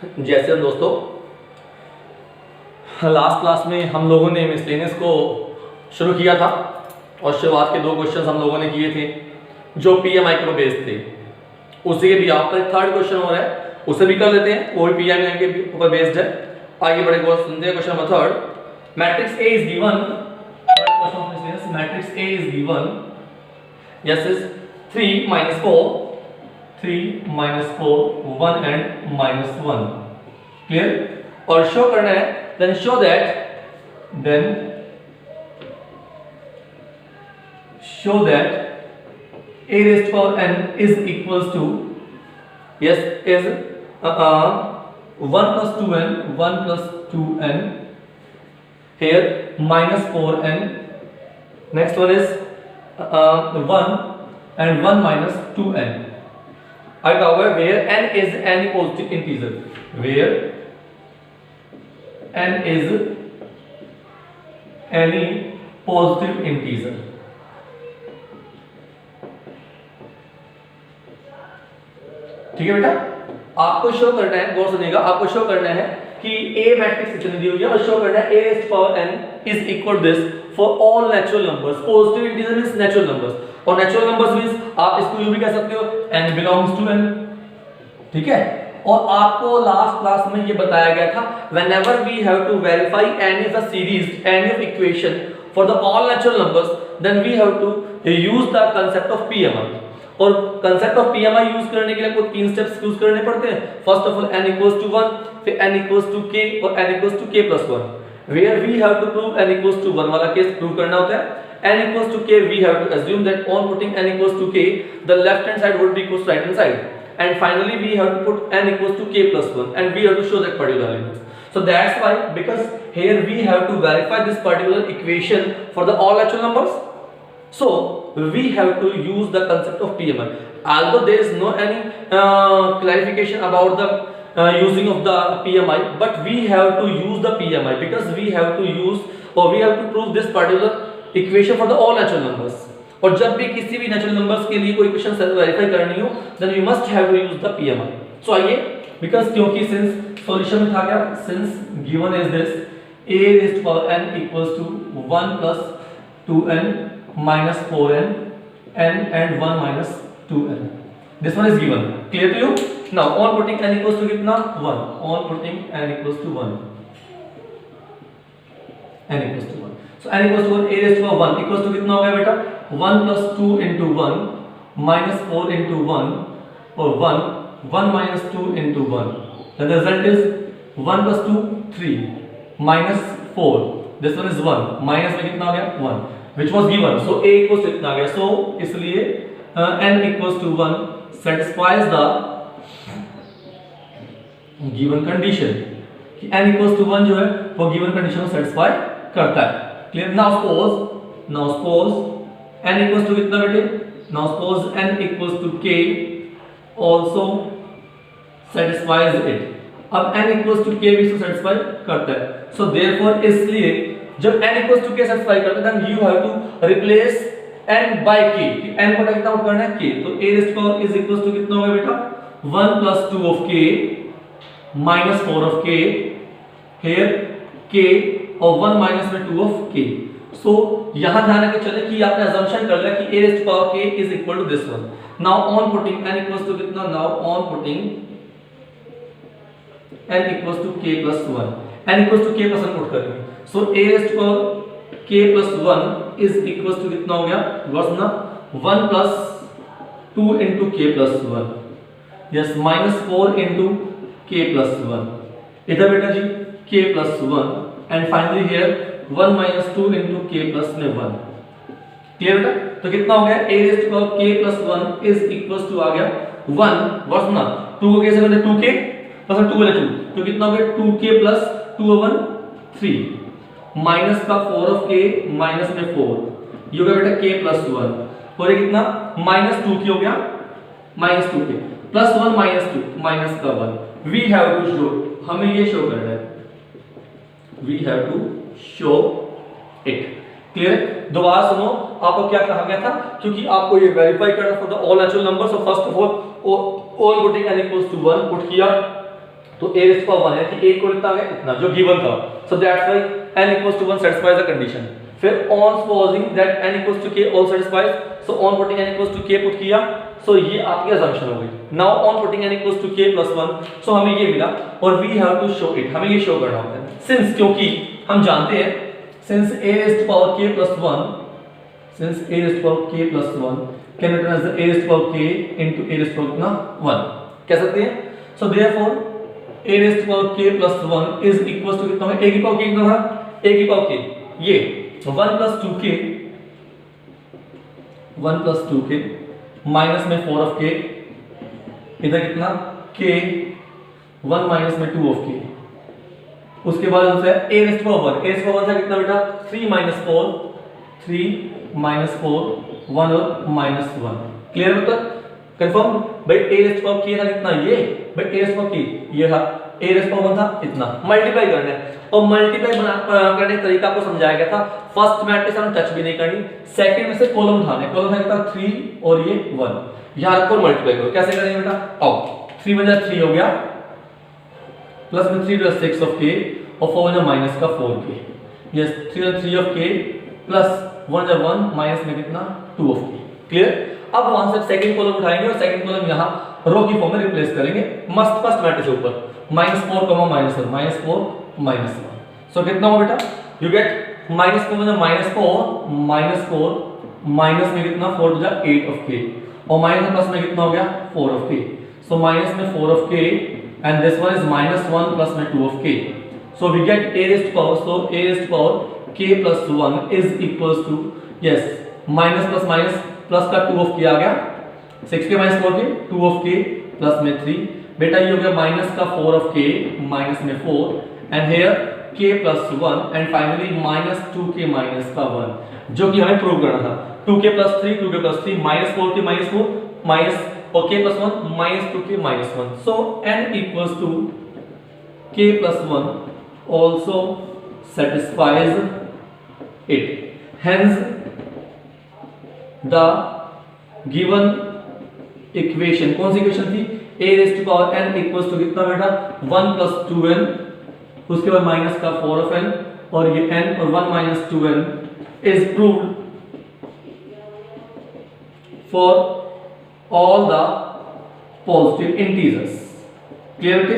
जैसे दोस्तों last class में हम लोगों ने मिसलेनियस को शुरू किया था और शुरुआत के 2 क्वेश्चन हम लोगों ने किए थे जो पीएमआई के ऊपर बेस्ड थे। उसी के भी आपका थर्ड क्वेश्चन हो रहा है, उसे भी कर लेते हैं, वो भी पीएमआई के ऊपर बेस्ड है। आगे बढ़े सुनते हैं question number third. Matrix A is given, third question of miscellaneous, matrix A is given, yes is 3 - 4, 3 - 4, 1 and -1, clear. और शो करना है, then show that a raised to power n is equals to, yes, is 1 plus 2n, 1 plus 2n, here -4n, next one is 1 and 1 minus 2n। I cover where n is any positive integer, where n is any positive integer। ठीक है बेटा, आपको show करना है, गौर सुनिएगा, आपको show करना है कि ए मैट्रिक्स इतनी दी हुई है और शो करना है a raised to power n is equal to this for all natural numbers। Positive integer means natural numbers, और नेचुरल नंबर्स मींस आप इसको यूं भी कह सकते हो n belongs to n, ठीक है। और आपको लास्ट क्लास में ये बताया गया था whenever we have to verify any of the series, any of equation for the all natural numbers, then we have to use the concept of PMI। और कंसेप्ट ऑफ पीएमआई यूज करने के लिए आपको 3 स्टेप्स यूज करने पड़ते हैं। First of all n equals to 1, फिर n equals to k और n equals to k plus 1, where we have to prove n equals to 1 वाला केस प्रूव करना होता है। n equals to k we have to assume that on putting n equals to k the left hand side would be equals to right hand side, and finally we have to put n equals to k plus 1 and we have to show that particular limit। So that's why, because here we have to verify this particular equation for the all natural numbers, so we have to use the concept of PMI। Although there is no any clarification about the using of the PMI, but we have to use the PMI because we have to use or we have to prove this particular equation for the all natural numbers। और जब भी किसी भी natural numbers के लिए कोई equation verify करनी हो, then we must have to use the PMI। So आइए, because क्योंकि since solution में था क्या, since given is this a raised to power n equals to 1 plus 2n minus 4n n and 1 minus 2n, this one is given, clear to you। now on putting n equals to कितना 1, on putting n equals to 1, n equals to 1, so n equals to 1, a raised to power 1 equals to कितना हो गया बेटा 1 plus 2 into 1 minus 4 into 1 और 1 minus 2 into 1, the result is 1 plus 2 3 minus 4, this one is 1, minus में कितना हो गया 1, which was given, so a equals to इतना आ गया। so इसलिए n equals to 1 satisfies the given condition कि n equals to 1 जो है वो given condition को satisfy करता है, clear। now suppose n equals to कितना बेटे, now suppose n equals to k also satisfies it। अब n equals to k भी इसको satisfy करता है, so therefore इसलिए जब n equals to k satisfy करता है then you have to replace n by k, कि n को कितना आउट करना है k, तो a raised to power is equals to कितना होगा बेटा 1 plus 2 of k minus 4 of k, here k और 1 minus में 2 of k। so यहां ध्यान रखकर चले कि आपने assumption कर लिया कि a raised to power k is equal to this one। now on putting n equals to कितना, now on putting n equals to k plus 1, n equals to k plus 1 put करेंगे, so a raised to power k plus 1 is equals to कितना हो गया गौर सुनना 1 plus 2 into k plus 1, yes, minus 4 into k plus 1, इधर बेटा जी k plus 1 and finally here 1 minus 2 into k plus में 1, clear बेटा। तो कितना हो गया a raised to power k plus 1 is equals to आ गया 1, गौर सुनना 2 को कैसे करते 2k plus 2 वाले 2, तो कितना हो गया 2k plus 2 1 3 माइनस का 4 of k माइनस में 4, ये हो गया बेटा k plus 1 और ये कितना माइनस 2 k हो गया, minus 2k plus 1 minus 2 minus का 1, we have to show, हमें ये शो करना है, we have to show it, clear. दोबारा सुनो, आपको क्या कहा गया था, क्योंकि आपको ये वेरीफाई करना for the all natural numbers. So first of all putting n equals to 1 put किया, तो a raised to power 1 है कि a को कितना आ गया इतना जो गिवन था, so that's why n equals to 1 satisfies the condition. फिर on supposing that n equals to k all satisfies, so on putting n equals to k put किया, so ये आपकी assumption हो गई. Now on putting n equals to k plus 1, so हमें ये मिला और we have to show it, हमें ये शो करना होता है. Since क्योंकि हम जानते हैं since a raised to power k plus 1, since a raised to power k plus 1 can written as the a raised to power k into a raised to power 1 कह सकते हैं. So therefore a raised to power k plus 1 is equals to कितना है, a की power k कितना था, a की power k ये 1 plus 2k, 1 plus 2k minus में 4 of k, इधर कितना k 1 माइनस में 2 of k, उसके बाद उनसे a raised to power 1, a raised to power 1 था कितना बेटा 3 minus 4, 3 minus 4 1 और minus 1. क्लियर होता कंफर्म भाई. a raised to power k था कितना ये भाई, a raised to power k ये था, a raised to power 1 था इतना, मल्टीप्लाई करना है और मल्टीप्लाई करने का तरीका आपको समझाया गया था. फर्स्ट मैट्रिक्स हम टच भी नहीं करनी, सेकंड में से कॉलम उठाना है, कॉलम था कितना 3 और ये 1, यहां रखो मल्टीप्लाई करो. कैसे करेंगे बेटा, आओ 3 बजा 3 हो गया प्लस में 3 प्लस 6 of k और 4 बजा माइनस का 4k, यस 3 और 3 of k प्लस 1 जब 1 माइनस में कितना 2 of k. क्लियर. अब वहां से सेकंड कॉलम उठाएंगे और सेकंड कॉलम यहां रो की फॉर्म में रिप्लेस करेंगे. मस्त फर्स्ट मैट्रिक्स ऊपर -4 माइनस 1 -4 -1, सो कितना हो बेटा यू गेट -4 में -4 माइनस में कितना 4 बजा 8 of k और माइनस प्लस में कितना हो गया 4 of k, सो माइनस में 4 of k and this one is -1 plus में 2 of k, so we get a raised to power, so a raised to power k plus 1 is equals to yes minus plus minus plus का 2 of k आ गया, 6k minus 4k 2 of k plus में 3 बेटा ये हो गया minus का 4 of k minus में 4 and here k plus 1 and finally minus 2k minus का 1 जो कि हमें प्रूव करना था. 2k plus 3 2k plus 3 minus 4k minus 4 minus और k plus 1 minus 2k minus 1, so n equals to k plus 1 also satisfies it. Hence the given equation, कौन सी equation थी, a raised to power n equals to कितना बेटा 1 plus 2n, उसके बाद minus का 4 of n और ये n और 1 minus 2n is proved for all the positive integers. Clear होते.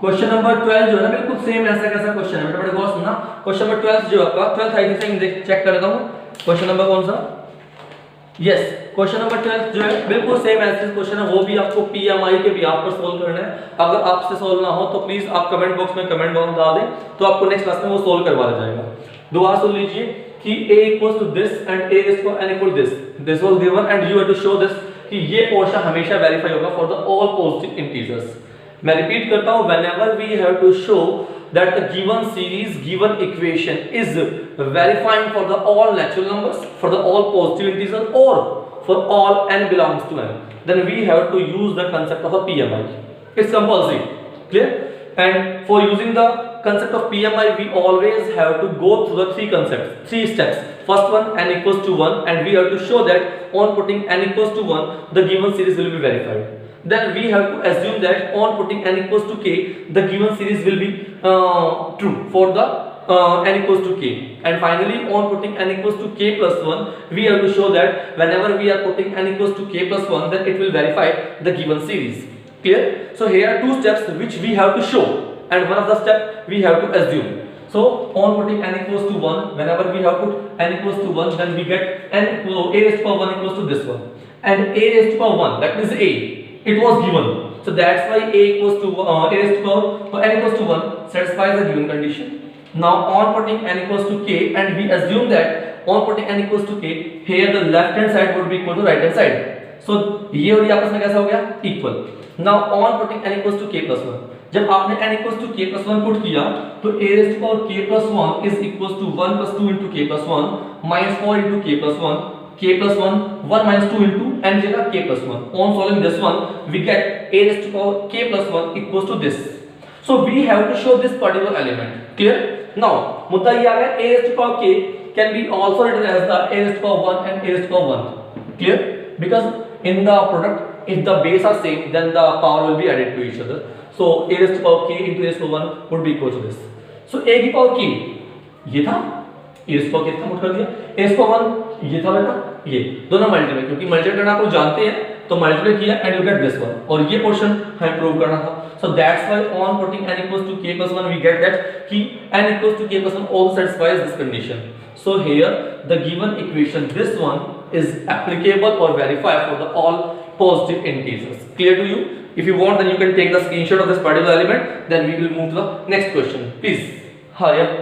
क्वेश्चन नंबर 12 जो है ना बिल्कुल सेम ऐसा कैसा क्वेश्चन है बेटा, बड़े गौर सुनना. क्वेश्चन नंबर 12 जो आपका 12th आई थिंक चेक कर लेता हूं क्वेश्चन नंबर कौन सा, यस क्वेश्चन नंबर 12 जो है बिल्कुल सेम ऐसे क्वेश्चन है, वो भी आपको पीएमआई के भी आप पर सोल्व करना है. अगर आपसे सोल्व ना हो तो प्लीज आप कमेंट बॉक्स में कमेंट बॉक्स डाल दें तो आपको नेक्स्ट क्लास में वो सोल्व करवा दिया जाएगा. दोबारा सुन लीजिए कि a equals to this and a is for n equal to this was given and you have to show this कि ये पोर्शन हमेशा वेरीफाई होगा for the all positive integers. मैं रिपीट करता हूं, whenever we have to show that the given series given equation is verifying for the all natural numbers, for the all positive integers or for all n belongs to n, then we have to use the concept of a PMI. It's compulsory. Clear? And for using the concept of PMI, we always have to go through the three steps. First one, n equals to 1, and we have to show that on putting n equals to 1, the given series will be verified. Then we have to assume that on putting n equals to k, the given series will be true for the n equals to k. And finally, on putting n equals to k plus 1, we have to show that whenever we are putting n equals to k plus 1, then it will verify the given series. Clear? So here are two steps which we have to show, and one of the step we have to assume. So on putting n equals to 1, whenever we have put n equals to 1, then we get n equal a raised to power 1 equals to this one, and a raised to power 1, that means a, it was given. So that's why a equals to a raised to power n equals to 1 satisfies the given condition. Now on putting n equals to k, and we assume that on putting n equals to k, here the left hand side would be equal to right hand side. So ये और ये आपस में कैसा हो गया, equal. Now on putting n equals to k plus 1, जब आपने n equals to k plus 1 put किया तो a raised to power k plus 1 is equals to 1 plus 2 into k plus 1 minus 4 into k plus 1, k plus 1 1 minus 2 into n जगह k plus 1. On solving this one, we get a raised to power k plus 1 equals to this. So we have to show this particular element. Clear? Now मुद्दा ये आ गया, a raised to power k can be also written as the a raised to power 1 and a raised to power 1. Clear? Because in the product, if the base are same, then the power will be added to each other. So a raised to power k into a raised to 1 would be equal to this. So a की power k ये था, a raised to power k इसका मुट कर दिया, a raised to power 1 ये था बेटा, ये दोनों मल्टीप्लाई, क्योंकि मल्टीप्लाई करना आप लोग जानते हैं तो मल्टीप्लाई किया and you get this one, और ये पोर्शन हमें प्रूव करना था. So that's why on putting n equals to k plus 1 we get that कि n equals to k plus 1 also satisfies this condition. So here the given equation, this one is applicable or verified for the all positive integers. Clear to you? If you want, then you can take the screenshot of this particular element. Then we will move to the next question. Please hurry up.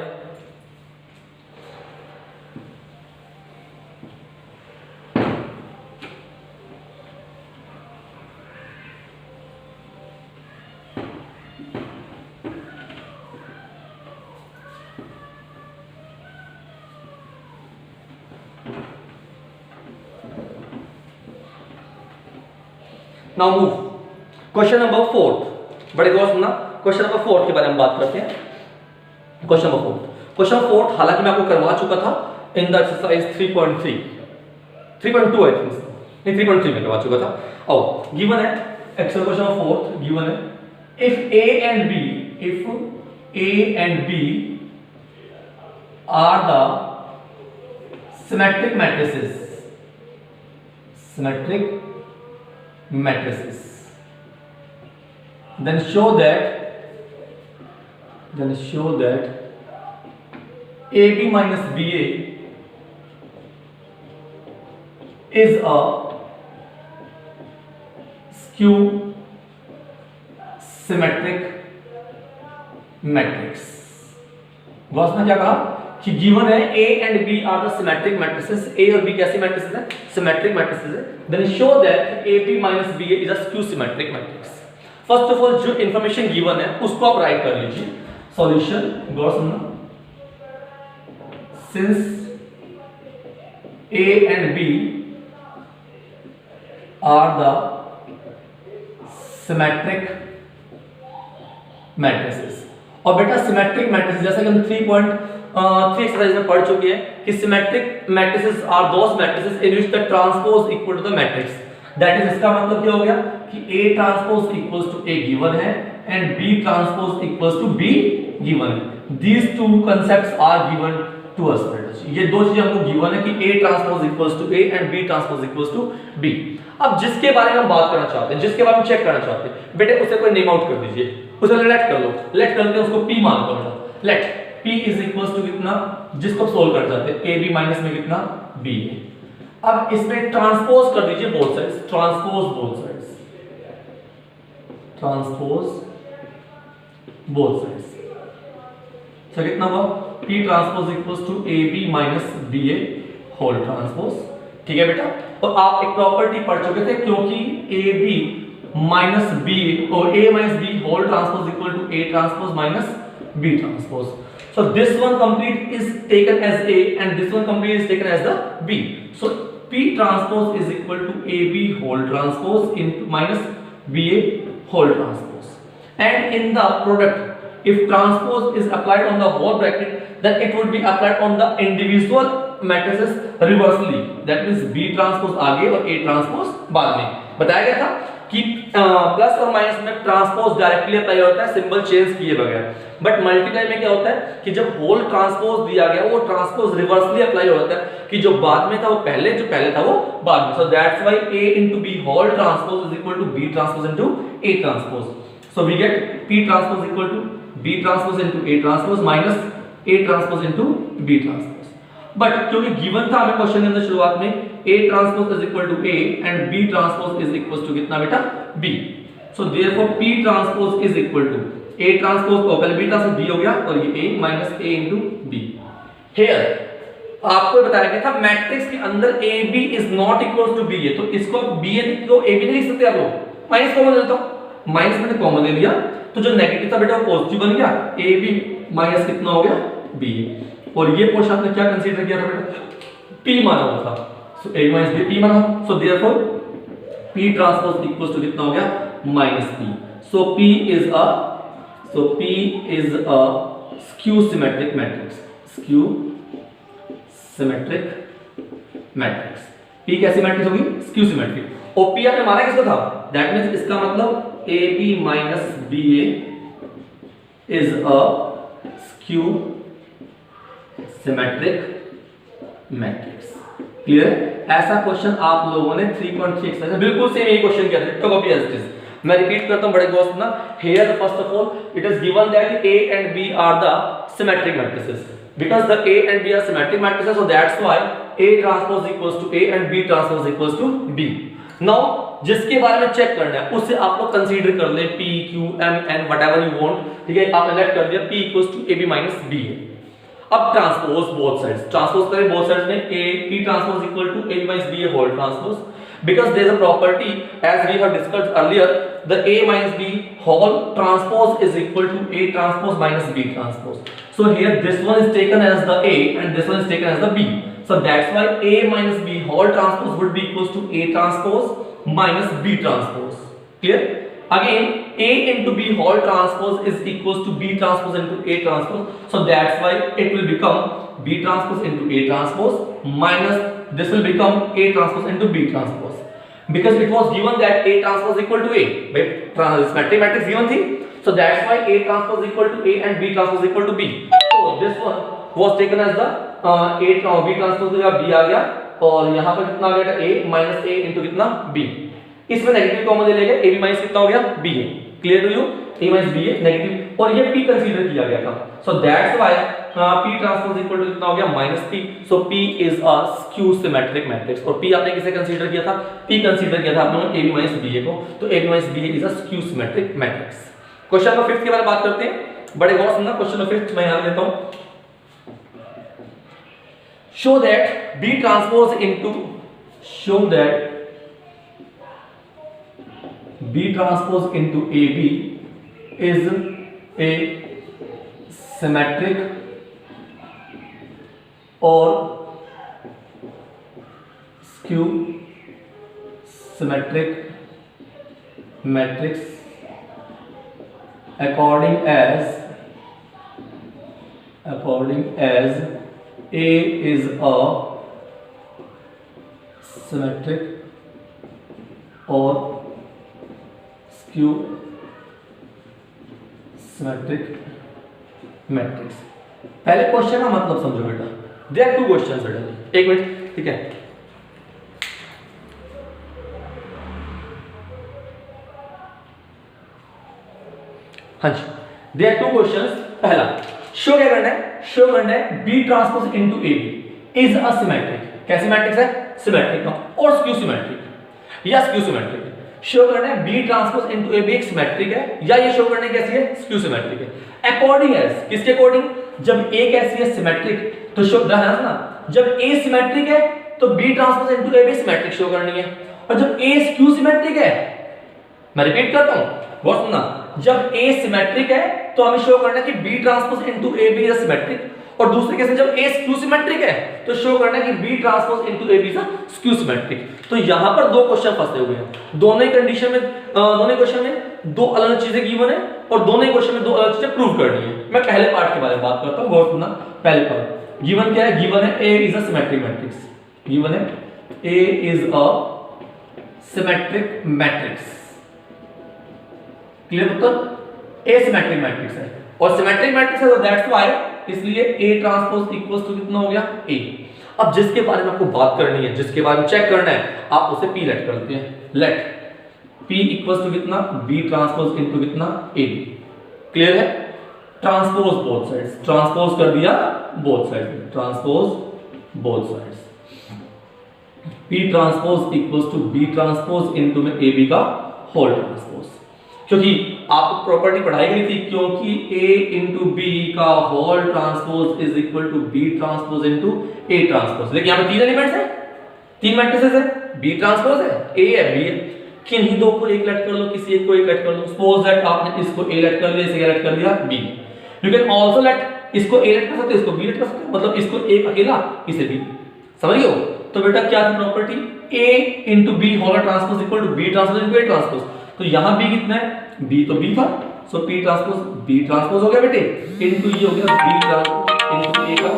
Now move. Question number 4. बड़े गौर सुनना, question number 4 के बारे में बात करते हैं. Question number 4. Question number 4 हालांकि मैं आपको करवा चुका था in the exercise 3.3, 3.2 I think, नहीं 3.3 में करवा चुका था. और गिवन है एक्सरसाइज क्वेश्चन नंबर 4 गिवन है, if a and b are the symmetric matrices, then show that AB minus BA is a skew symmetric matrix. Boss ने क्या कहा कि गिवन है A and B are the symmetric matrices, A और B कैसी matrices हैं? Symmetric matrices है. Then show that AB minus BA is a skew symmetric matrix. First of all जो information given है उसको आप write कर लीजिए. Solution गौर सुनना. Since A and B are the symmetric matrices. और बेटा सिमेट्रिक मैट्रिसेस जैसा कि हम 3.3 एक्सरसाइज में पढ़ चुके हैं कि symmetric matrices are those matrices in which the transpose equal to the matrix. That is, इसका मतलब क्या हो गया कि A transpose equals to A given है and B transpose equals to B given है. These two concepts are given to us. ये दो चीजें हमको गिवन है कि A transpose equals to A and B transpose equals to B. अब जिसके बारे में हम बात करना चाहते हैं, जिसके बारे में चेक करना चाहते हैं, बेटे उसे कोई नेम आउट कर दीजिए, उसे लेट कर लो, लेट करके उसको P मान लो. Let P is equals to कितना, जिसको सोल्व कर जाते हैं AB माइनस में कितना B है. अब इसमें ट्रांसपोज कर दीजिए both sides, transpose both sides, transpose both sides. तो कितना हुआ P transpose equals to AB minus BA whole transpose. ठीक है बेटा. और आप एक प्रॉपर्टी पढ़ चुके थे, क्योंकि AB माइनस B और A minus B whole transpose equal to A transpose minus B transpose. So this one complete is taken as A and this one complete is taken as the B. So P transpose is equal to AB whole transpose into minus BA whole transpose. And in the product, if transpose is applied on the whole bracket, then it would be applied on the individual matrices reversely. That means B transpose आगे और A transpose बाद में. बताया गया था कि plus और minus में ट्रांसपोज डायरेक्टली अप्लाई होता है सिंबल चेंज किए बगैर, बट मल्टीप्लाई में क्या होता है कि जब होल ट्रांसपोज दिया गया वो ट्रांसपोज रिवर्सली अप्लाई होता है कि जो बाद में था वो पहले, जो पहले था वो बाद में. So that's why A into B whole transpose is equal to B transpose into A transpose. So we get P transpose equal to B transpose into A transpose minus A transpose into B transpose. But क्योंकि given था हमें question के अंदर शुरुआत में A transpose is equal to A and B transpose is equal to कितना बेटा B. So therefore P transpose is equal to A transpose को पहले B ट्रांसपोज B हो गया और ये A minus A into B. Here आपको बताया गया था मैट्रिक्स के अंदर AB is not equal to B है, तो इसको BA को AB नहीं लिख सकते आप लोग. माइनस कॉमन लेता हूं, माइनस मैंने कॉमन ले लिया तो जो नेगेटिव था बेटा वो पॉजिटिव बन गया. AB माइनस कितना हो गया B. और ये पोर्शन आपने क्या कंसीडर किया था बेटा, P माना हुआ था. So A minus B P माना. So therefore P transpose equals to कितना हो गया minus P. So P is a skew symmetric matrix. Skew symmetric matrix. P कैसी मैट्रिक्स होगी, स्क्यू सिमेट्रिक. और P आपने माना किसका था, दैट मींस इसका मतलब AB minus BA is a skew symmetric matrix. Clear? ऐसा क्वेश्चन आप लोगों ने 3.3 एक्सरसाइज में बिल्कुल सेम यही क्वेश्चन किया था, कॉपी एज इट इज। मैं रिपीट करता हूं बड़े गौर से ना। Here first of all it is given that A and B are the symmetric matrices. Because the A and B are symmetric matrices, so that's why A transpose equals to A and B transpose equals to B. Now जिसके बारे में check करना है उससे आप लोग consider कर ले P, Q, M, N whatever you want, ठीक है? आपने लेट कर दिया P equals to AB minus B है। अब ट्रांसपोज बोथ साइड्स, ट्रांसपोज करें बोथ साइड्स में A P transpose equal to A minus B whole transpose, because there is a property as we have discussed earlier, the A minus B whole transpose is equal to A transpose minus B transpose. So here this one is taken as the A and this one is taken as the B. So that's why A minus B whole transpose would be equals to A transpose minus B transpose. Clear? Again A into B whole transpose is equals to B transpose into A transpose. So that's why it will become B transpose into A transpose minus this will become A transpose into B transpose. Because it was given that A transpose equal to A. Symmetric matrix given थी. So that's why A transpose equal to A and B transpose equal to B. So this one was taken as the B transpose का B आ गया और यहाँ पर कितना आ गया A minus A into कितना B. इसमें नेगेटिव कॉमन ले लेंगे, AB माइनस कितना हो गया B है। Clear to you? A minus B है नेगेटिव और ये P कंसीडर किया गया था। So that's why P transpose equal to कितना हो गया minus P। So P is a skew symmetric matrix और P आपने किसे कंसीडर किया था? P कंसीडर किया था आपने AB माइनस B को, तो AB minus B is a skew symmetric matrix. Question number 5 के बारे में बात करते हैं, बड़े गौर से सुनना। क्वेश्चन नंबर 5 मैं यहां लेता हूं। Show that B transpose into B transpose into AB is a symmetric or skew symmetric matrix according as A is a symmetric or skew symmetric matrix। पहले क्वेश्चन का मतलब समझो बेटा। देयर आर टू क्वेश्चंस बेटा, एक minute, ठीक है? हाँ जी, देयर आर टू क्वेश्चंस। पहला शो क्या करना है? शो करना है B transpose into AB is a symmetric. कैसी मैट्रिक्स है? सिमेट्रिक और स्क्यू सिमेट्रिक या स्क्यू सिमेट्रिक। शो करना है B ट्रांसपोज इनटू AB एक सिमेट्रिक है या ये शो करने कैसी है? स्क्यू सिमेट्रिक है। अकॉर्डिंग एज किसके अकॉर्डिंग? जब A कैसी है? सिमेट्रिक, तो शो ध्यान रखना, जब A सिमेट्रिक है तो B transpose into AB symmetric show करनी है, और जब A स्क्यू सिमेट्रिक है, मैं रिपीट करता हूं, बहुत सुनना, जब A सिमेट्रिक है तो हमें शो करना है कि B transpose into AB is symmetric, और दूसरे केस में जब A स्क्यू सिमेट्रिक है तो शो करना है कि B transpose into AB is skew symmetric. तो यहां पर दो क्वेश्चन फंसे हुए हैं। दोनों ही कंडीशन में दोनों क्वेश्चन में दो अलग चीजें गिवन है और दोनों ही क्वेश्चन में दो अलग चीजें प्रूव करनी है। मैं पहले पार्ट के बारे में बात करता हूं, गौर सुनना। पहले पार्ट गिवन क्या है? गिवन है A is a symmetric matrix. Given है A is a symmetric matrix. Clear? मतलब A सिमेट्रिक मैट्रिक्स है और सिमेट्रिक मैट्रिक्स है, तो दैट्स व्हाई इसलिए A ट्रांसपोज इक्वल्स टू कितना हो गया? A। अब जिसके बारे में आपको बात करनी है, जिसके बारे में चेक करना है, आप उसे P लेट कर देते हैं। लेट P इक्वल्स टू कितना? B ट्रांसपोज इनटू कितना? A। क्लियर है? ट्रांसपोज बोथ साइड्स, ट्रांसपोज कर दिया both sides, transpose both sides. P transpose equals to B transpose into में AB का होल ट्रांसपोज। क्योंकि आपको प्रॉपर्टी पढ़ाई गई थी, क्योंकि A इंटू B का whole transpose is equal to B transpose into A transpose. लेकिन यहाँ पे तीन एलिमेंट्स हैं, तीन मैट्रिसेस है, B ट्रांसपोज है, A है, B है। किन्हीं दो को एक लेट कर लो, किसी एक को एक लेट कर लो। सपोज दैट आपने इसको A लेट कर लिया, इसे लेट कर दिया B। You can also let इसको A लेट कर सकते हो, इसको B लेट कर सकते हो, मतलब इसको एक अकेला, इसे B। समझ गए हो? तो बेटा क्या थी property? A into B whole transpose equal to B transpose into A transpose. तो यहाँ B कितना है? B तो B था, so P transpose B transpose हो गया बेटे, इनटू ये हो गया B ट्रांसपोज इनटू A का